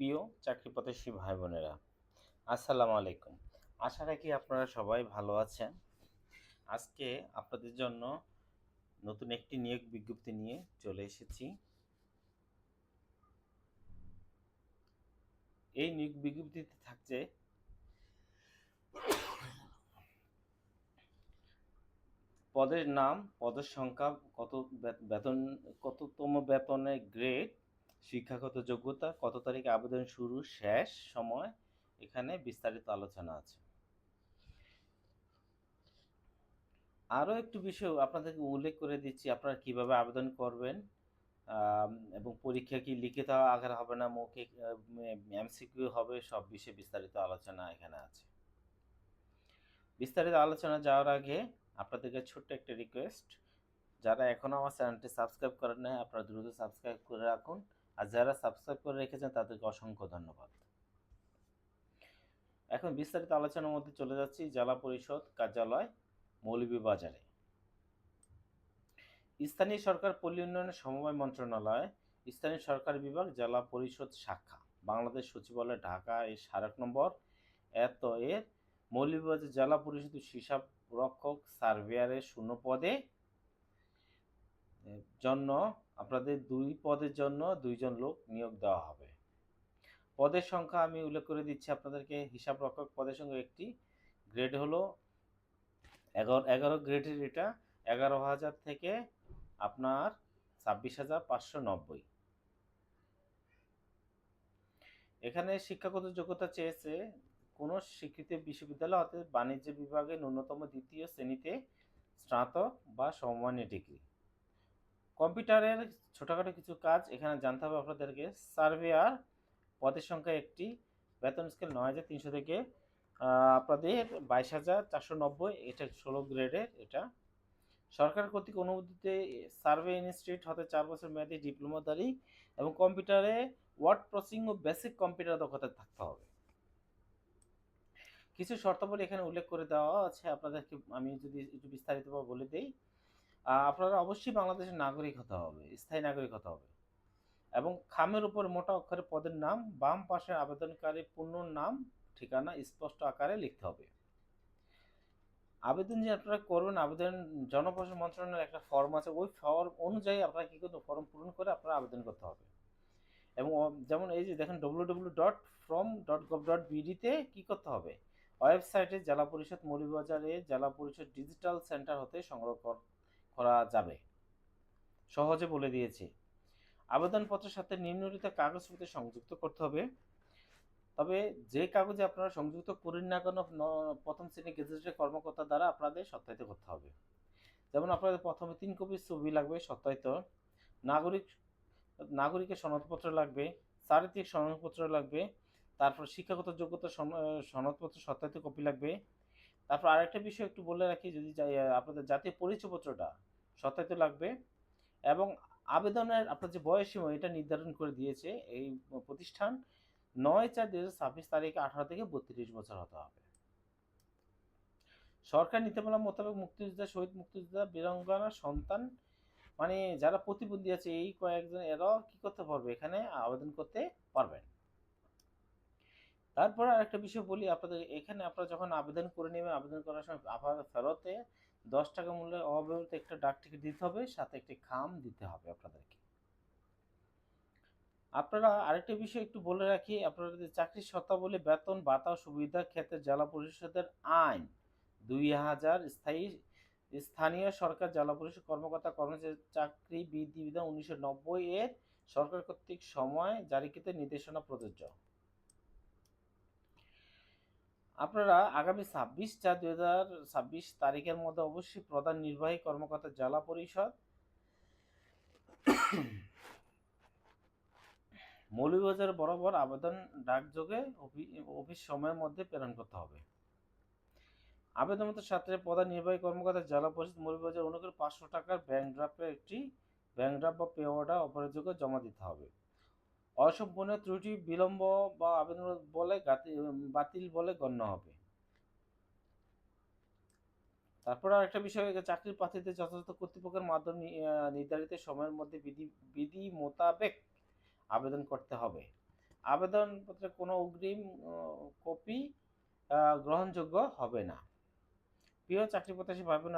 প্রিয় চাকরি প্রত্যাশী ভাই বোনেরা, আসসালামু আলাইকুম। আশা রাখি আপনারা সবাই ভালো আছেন। আজকে আপনাদের জন্য নতুন একটি নিয়োগ বিজ্ঞপ্তি নিয়ে চলে এসেছি। এই নিয়োগ বিজ্ঞপ্তিতে থাকছে পদের নাম, পদের সংখ্যা, কত বেতন, কততম বেতনের গ্রেড, শিক্ষাগত যোগ্যতা, কত তারিখে আবেদন শুরু, শেষ সময়, এখানে বিস্তারিত আলোচনা আছে। আরও একটু বিষয় আপনাদেরকে উল্লেখ করে দিচ্ছি, আপনারা কিভাবে আবেদন করবেন এবং পরীক্ষা কি লিখিত আকারে হবে না মৌখিক এমসিকিউ হবে, সব বিষয়ে বিস্তারিত আলোচনা এখানে আছে। বিস্তারিত আলোচনা যাওয়ার আগে আপনাদেরকে ছোট্ট একটা রিকোয়েস্ট, যারা এখনও আমার চ্যানেলটি সাবস্ক্রাইব করেন নাই আপনারা দ্রুত সাবস্ক্রাইব করে রাখুন, আর যারা সাবস্ক্রাইব করে রেখেছেন তাদেরকে অসংখ্য ধন্যবাদ। এখন বিস্তারিত আলোচনার মধ্যে চলে যাচ্ছি। জেলা পরিষদ কার্যালয়, মৌলভীবাজারে। স্থানীয় সরকার পল্লী উন্নয়ন সমবায় মন্ত্রণালয়, স্থানীয় সরকার বিভাগ, জেলা পরিষদ শাখা, বাংলাদেশ সচিবালয়, ঢাকা এর ১ নম্বর এর মৌলভীবাজার জেলা পরিষদ হিসাব রক্ষক সার্ভেয়ারের শূন্য পদে জন্য আপনাদের ২ পদের জন্য ২ জন লোক নিয়োগ দেওয়া হবে। পদের সংখ্যা আমি উল্লেখ করে দিচ্ছি আপনাদেরকে। হিসাব রক্ষক পদের সংখ্যা একটি, গ্রেড হলো ১১ গ্রেডের, এটা ১১,০০০ থেকে আপনার ২৬,৫৯০। এখানে শিক্ষাগত যোগ্যতা চেয়েছে কোনো স্বীকৃত বিশ্ববিদ্যালয় অর্থাৎ বাণিজ্য বিভাগে ন্যূনতম ২য় শ্রেণীতে স্নাতক বা সমমানের ডিগ্রি। কম্পিউটারের ছোটোখাটো কিছু কাজ এখানে জানতে হবে আপনাদেরকে। সার্ভেয়ার পদের সংখ্যা একটি, বেতন স্কেল ৯,৩০০ থেকে আপনাদের ২২,৪৯০, এটা ১৬ গ্রেডের। এটা সরকার কর্তৃক অনুমোদিত সার্ভে ইনস্টিটিউট হতে ৪ বছর মেয়াদী ডিপ্লোমাধারী এবং কম্পিউটারে ওয়ার্ড প্রসেসিং ও বেসিক কম্পিউটার দক্ষতা থাকতে হবে। কিছু শর্তাবলী এখানে উল্লেখ করে দেওয়া আছে, আপনাদেরকে আমি যদি একটু বিস্তারিতভাবে বলে দিই। আপনারা অবশ্যই বাংলাদেশের নাগরিক হতে হবে, স্থায়ী নাগরিক হতে হবে, এবং খামের উপর মোটা অক্ষরে পদের নাম, বাম পাশে আবেদনকারী পূর্ণ নাম, ঠিকানা স্পষ্ট আকারে লিখতে হবে। আবেদন যে আপনারা করবেন, আবেদন জনপ্রশাসন মন্ত্রণালয়ের একটা ফর্ম আছে, ওই ফর্ম অনুযায়ী আপনারা কী করতে, ফর্ম পূরণ করে আপনারা আবেদন করতে হবে। এবং যেমন এই যে দেখেন www.from.gov.bd-তে কী করতে হবে, ওয়েবসাইটে জেলা পরিষদ মৌলভীবাজারে জেলা পরিষদ ডিজিটাল সেন্টার হতে সংগ্রহ করা যাবে, সহজে বলে দিয়েছে। আবেদনপত্রের সাথে নিম্নলিখিত কাগজপত্র সংযুক্ত করতে হবে। তবে যে কাগজে আপনারা সংযুক্ত করেন না কেন, প্রথম শ্রেণী গেজেটেড কর্মকর্তা দ্বারা আপনাদের সত্যায়িত করতে হবে। যেমন আপনাদের প্রথমে ৩ কপি ছবি লাগবে সত্যায়িত, নাগরিকের সনদপত্র লাগবে, চারিত্রিক সনদপত্র লাগবে, তারপর শিক্ষাগত যোগ্যতা সনদপত্র সত্যায়িত কপি লাগবে। তারপর আরেকটা বিষয় একটু বলে রাখি, যদি আপনাদের জাতীয় পরিচয়পত্রটা সত্যায়িত লাগবে, এবং আবেদনের আপনার যে বয়সসীমা এটা নির্ধারণ করে দিয়েছে এই প্রতিষ্ঠান, ৯/৪/২০২৬ তারিখে ১৮ থেকে ৩২ বছর হতে হবে। সরকার নীতিমালা মোতাবেক মুক্তিযোদ্ধা, শহীদ মুক্তিযোদ্ধা, বীরাঙ্গনা সন্তান, মানে যারা প্রতিবন্ধী আছে এই কয়েকজন, এরাও কি করতে পারবে, এখানে আবেদন করতে পারবেন। তারপরে আরেকটা বিষয় বলি আপনাদের, এখানে আপনারা যখন আবেদন করে নেবেন, আবেদন করার সময় আপনার ফেরতে ১০ টাকা মূল্যের অব্যবহৃত একটা ডাক টিকিট দিতে হবে, সাথে একটি খাম দিতে হবে আপনাদেরকে। আপনারা আরেকটা বিষয় একটু বলে রাখি, আপনাদের চাকরির শর্তাবলী, বেতন, ভাতা ও সুবিধার ক্ষেত্রে জেলা পরিষদের আইন ২০০০, স্থানীয় সরকার জেলা পরিষদ কর্মকর্তা কর্মচারী চাকরি বিধিবিধান ১৯৯০ এর সরকার কর্তৃক সময় জারিকৃত নির্দেশনা প্রযোজ্য। আপনারা আগামী ২৬/৪/২০২৬ তারিখের মধ্যে অবশ্যই প্রধান নির্বাহী কর্মকর্তা জেলা পরিষদ মৌলভীবাজার বরাবর আবেদন ডাকযোগে অফিস সময়ের মধ্যে প্রেরণ করতে হবে। আবেদনপত্রের সাথে প্রধান নির্বাহী কর্মকর্তা জেলা পরিষদ মৌলভীবাজার অনুগ্রহে ৫০০ টাকার ব্যাংক ড্রাফটের একটি ব্যাংক ড্রাফট বা পে অর্ডার অপরাযোগ্য জমা দিতে হবে। অসম্পূর্ণ, ত্রুটি, বিলম্ব বা আবেদন বলে বাতিল বলে গণ্য হবে। তারপর আরেকটা বিষয়, চাকরির প্রার্থীদের যথাযথ কর্তৃপক্ষের মাধ্যমে নির্ধারিত সময়ের মধ্যে বিধি মোতাবেক আবেদন করতে হবে। আবেদনপত্রের কোনো অগ্রিম কপি গ্রহণযোগ্য হবে না। প্রিয় চাকরি প্রত্যাশী ভাই বোনেরা,